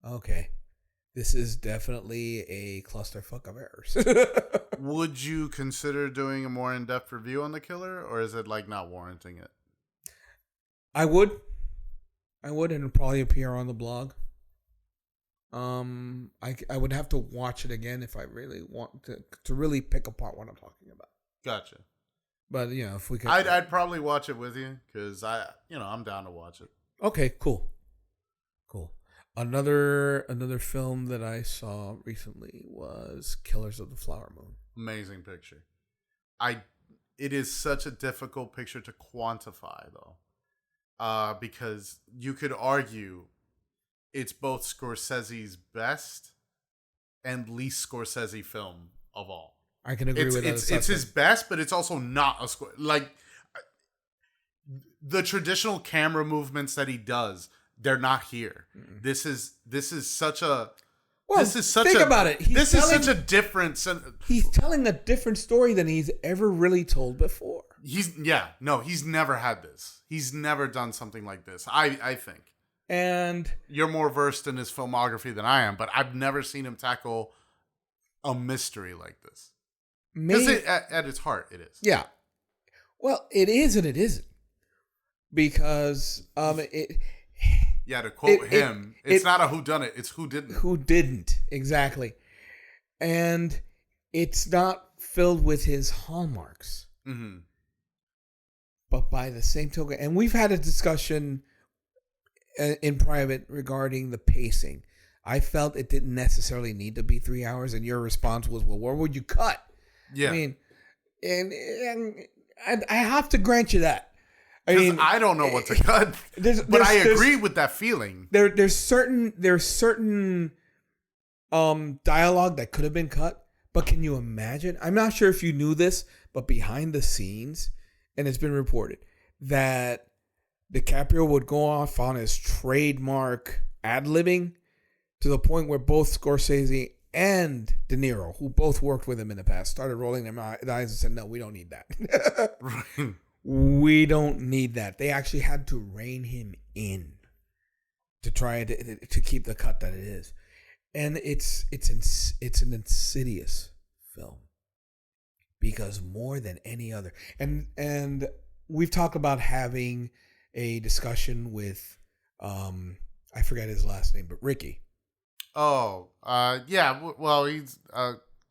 S1: okay, this is definitely a clusterfuck of errors.
S2: Would you consider doing a more in-depth review on The Killer, or is it like not warranting it?
S1: I would, and it'll probably appear on the blog. I would have to watch it again if I really want to really pick apart what I'm talking about.
S2: Gotcha.
S1: But if we could,
S2: I'd probably watch it with you because I'm down to watch it.
S1: Okay, cool. Another film that I saw recently was Killers of the Flower Moon.
S2: Amazing picture. It is such a difficult picture to quantify though, because you could argue it's both Scorsese's best and least Scorsese film of all.
S1: I can agree with that.
S2: It's his best, but it's also not like the traditional camera movements that he does. They're not here. Mm-mm. This is such a
S1: Well,
S2: this is such
S1: think
S2: a,
S1: about it.
S2: This is such a difference.
S1: He's telling a different story than he's ever really told before.
S2: He's never had this. He's never done something like this. I think.
S1: And
S2: You're more versed in his filmography than I am, but I've never seen him tackle a mystery like this. Because at its heart, it is.
S1: Yeah. Well, it is and it isn't. Because
S2: to quote him, it's not a whodunit, it's who didn't.
S1: Who didn't, exactly. And it's not filled with his hallmarks.
S2: Mm-hmm.
S1: But by the same token, and we've had a discussion in private regarding the pacing. I felt it didn't necessarily need to be 3 hours, and your response was, well, where would you cut?
S2: Yeah.
S1: I mean, and I have to grant you that. I mean,
S2: I don't know what to cut, but I agree with that feeling.
S1: There's certain dialogue that could have been cut, but can you imagine? I'm not sure if you knew this, but behind the scenes, and it's been reported that DiCaprio would go off on his trademark ad-libbing to the point where both Scorsese and De Niro, who both worked with him in the past, started rolling their eyes and said, no, we don't need that.
S2: Right.
S1: We don't need that. They actually had to rein him in to try to keep the cut that it is. And it's an insidious film because more than any other. And we've talked about having a discussion with I forget his last name, but Ricky.
S2: Oh, yeah. Well, he's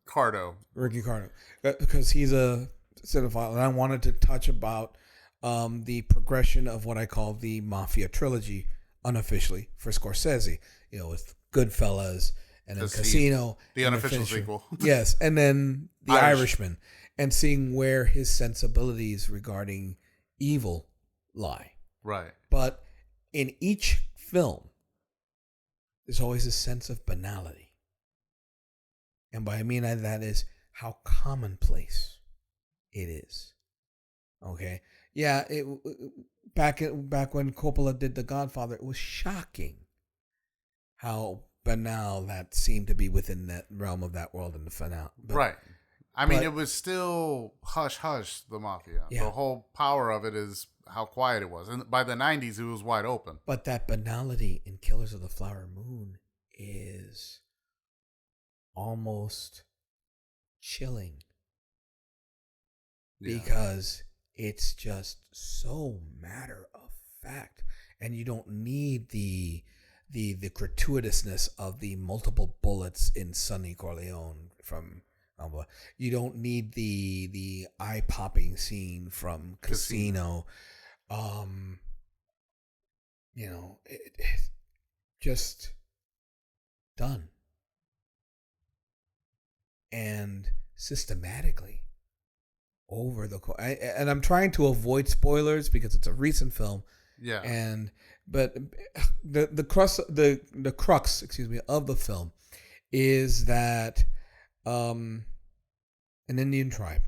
S2: Cardo.
S1: Ricky Cardo, because he's a cinephile, and I wanted to touch about the progression of what I call the Mafia trilogy unofficially for Scorsese. You know, with Goodfellas and then Casino,
S2: the unofficial sequel.
S1: Yes, and then The Irishman, and seeing where his sensibilities regarding evil lie.
S2: Right.
S1: But in each film, there's always a sense of banality. And by I mean that is how commonplace it is. Okay? Yeah, back when Coppola did The Godfather, it was shocking how banal that seemed to be within that realm of that world in the finale.
S2: Right. I mean, it was still hush hush, the Mafia.
S1: Yeah.
S2: The whole power of it is how quiet it was. And by the 90s, it was wide open.
S1: But that banality in Killers of the Flower Moon is almost chilling. Yeah. Because it's just so matter of fact. And you don't need the gratuitousness of the multiple bullets in Sonny Corleone from... You don't need the eye-popping scene from Casino. You know, it just done. And systematically over the and I'm trying to avoid spoilers because it's a recent film.
S2: Yeah.
S1: But the crux of the film is that an Indian tribe,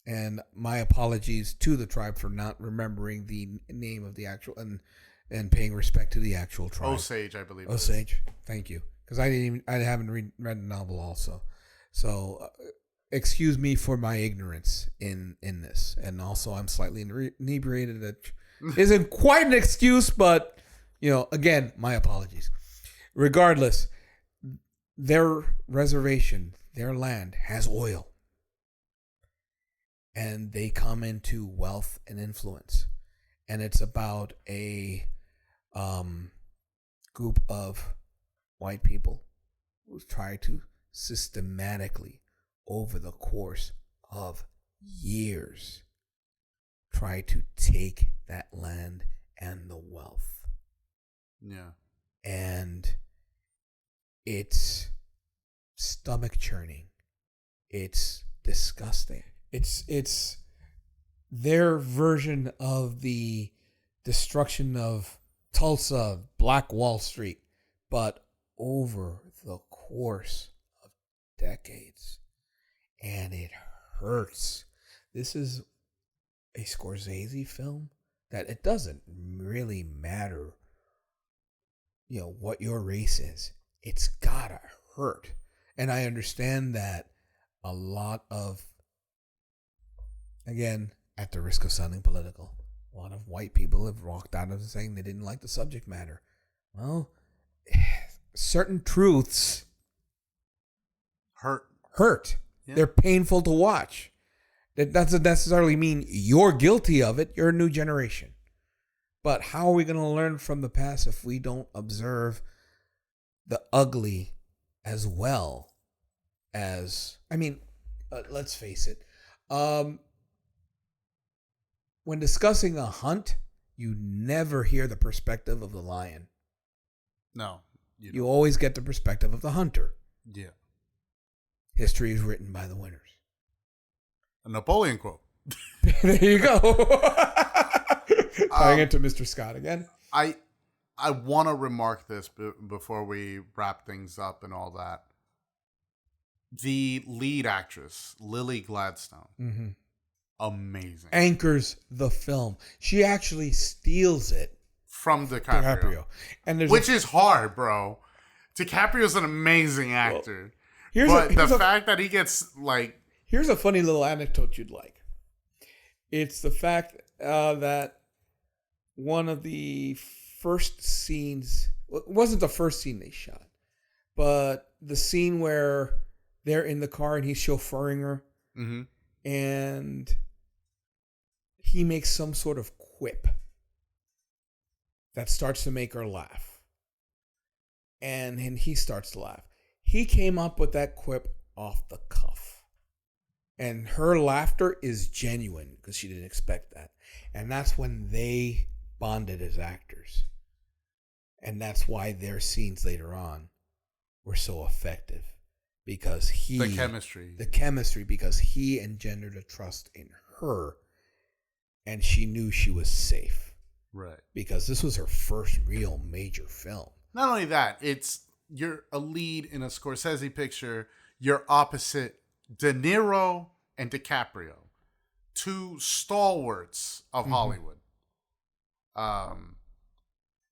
S1: and my apologies to the tribe for not remembering the name of the actual and paying respect to the actual tribe.
S2: Osage, I believe.
S1: Osage, thank you, because I haven't read the novel also, so excuse me for my ignorance in this, and also I'm slightly inebriated. That isn't quite an excuse, but again, my apologies. Regardless, their reservation, their land has oil. And they come into wealth and influence. And it's about a group of white people who try to systematically, over the course of years, try to take that land and the wealth.
S2: Yeah.
S1: And it's stomach churning. It's disgusting. It's their version of the destruction of Tulsa, Black Wall Street, but over the course of decades. And it hurts. This is a Scorsese film that it doesn't really matter, what your race is. it's gotta hurt. And I understand that a lot of, again, at the risk of sounding political, a lot of white people have walked out of it saying they didn't like the subject matter. Well, certain truths hurt. Yeah. They're painful to watch. That doesn't necessarily mean you're guilty of it. You're a new generation. But how are we going to learn from the past if we don't observe the ugly as well as, let's face it. When discussing a hunt, you never hear the perspective of the lion.
S2: No.
S1: You always get the perspective of the hunter.
S2: Yeah.
S1: History is written by the winners.
S2: A Napoleon quote.
S1: There you go. Tying it to Mr. Scott again.
S2: I want to remark this before we wrap things up and all that. The lead actress, Lily Gladstone, amazing.
S1: Anchors the film. She actually steals it
S2: from DiCaprio.
S1: And
S2: which is hard, bro. DiCaprio's an amazing actor. But the fact that he gets like...
S1: Here's a funny little anecdote you'd like. It's the fact that one of the first scenes... It wasn't the first scene they shot, but the scene where they're in the car and he's chauffeuring her, and he makes some sort of quip that starts to make her laugh. And he starts to laugh. He came up with that quip off the cuff. And her laughter is genuine because she didn't expect that. And that's when they bonded as actors. And that's why their scenes later on were so effective. Because the chemistry, because he engendered a trust in her. And she knew she was safe.
S2: Right. Because
S1: this was her first real major film.
S2: Not only that, you're a lead in a Scorsese picture. You're opposite De Niro and DiCaprio, two stalwarts of Hollywood.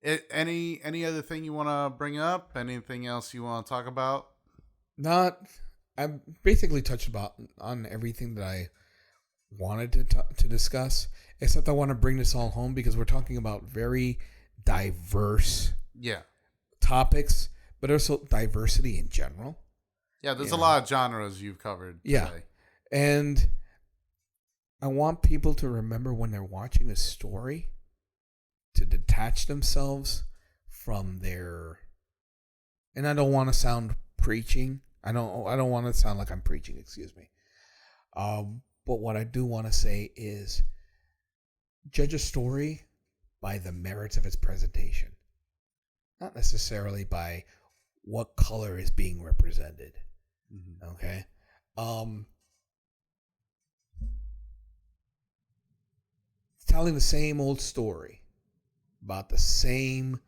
S2: Any other thing you want to bring up? Anything else you want to talk about?
S1: I basically touched on everything that I wanted to discuss, except I want to bring this all home because we're talking about very diverse topics, but also diversity in general.
S2: Yeah, there's a lot of genres you've covered today.
S1: And I want people to remember when they're watching a story to detach themselves from their... And I don't want to sound preaching. I don't want to sound like I'm preaching, excuse me. But what I do want to say is judge a story by the merits of its presentation. Not necessarily by what color is being represented. Okay? Telling the same old story about the same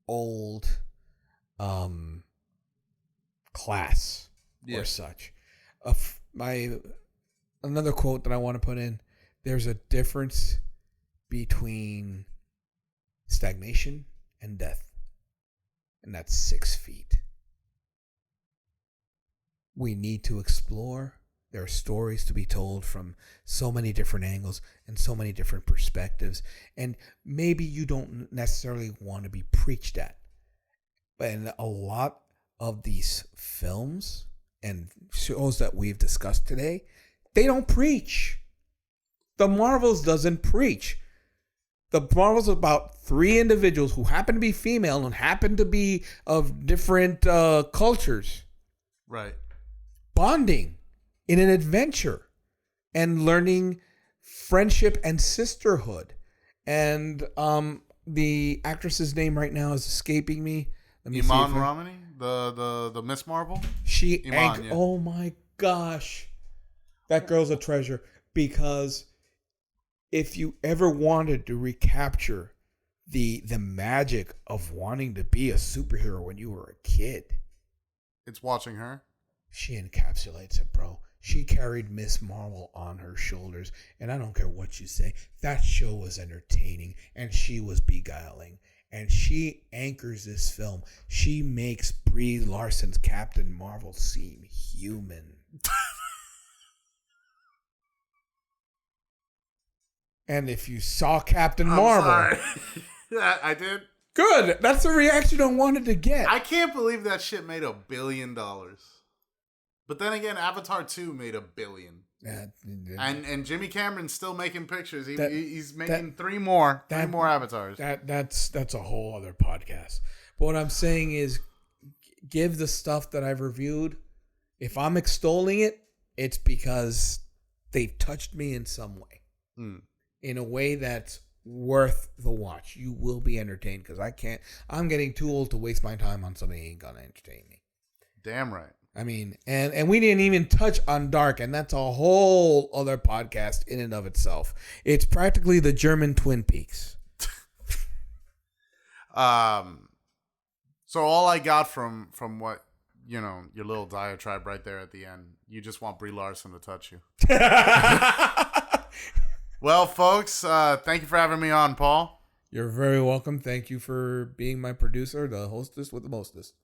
S1: old class or such. Another quote that I want to put in, there's a difference between stagnation and death. And that's 6 feet. We need to explore. There are stories to be told from so many different angles and so many different perspectives. And maybe you don't necessarily want to be preached at. And a lot of these films and shows that we've discussed today, they don't preach. The Marvels doesn't preach. The Marvels about 3 individuals who happen to be female and happen to be of different cultures.
S2: Right.
S1: Bonding in an adventure and learning friendship and sisterhood. And the actress's name right now is escaping me.
S2: Iman Ramani, the Miss Marvel.
S1: Oh my gosh, that girl's a treasure. Because if you ever wanted to recapture the magic of wanting to be a superhero when you were a kid,
S2: it's watching her.
S1: She encapsulates it, bro. She carried Miss Marvel on her shoulders, and I don't care what you say. That show was entertaining, and she was beguiling. and she anchors this film. She makes Brie Larson's Captain Marvel seem human. And if you saw Captain Marvel,
S2: sorry. I did.
S1: Good. That's the reaction I wanted to get.
S2: I can't believe that shit made $1 billion. But then again, Avatar 2 made $1 billion. And Jimmy Cameron's still making pictures. He's making three more avatars.
S1: That's a whole other podcast. But what I'm saying is, give the stuff that I've reviewed. If I'm extolling it, it's because they've touched me in some way, in a way that's worth the watch. You will be entertained because I'm getting too old to waste my time on something that ain't gonna entertain me.
S2: Damn right.
S1: I mean, and we didn't even touch on Dark, and that's a whole other podcast in and of itself. It's practically the German Twin Peaks.
S2: So all I got from what, your little diatribe right there at the end, you just want Brie Larson to touch you. Well, folks, thank you for having me on, Paul.
S1: You're very welcome. Thank you for being my producer, the hostess with the mostest.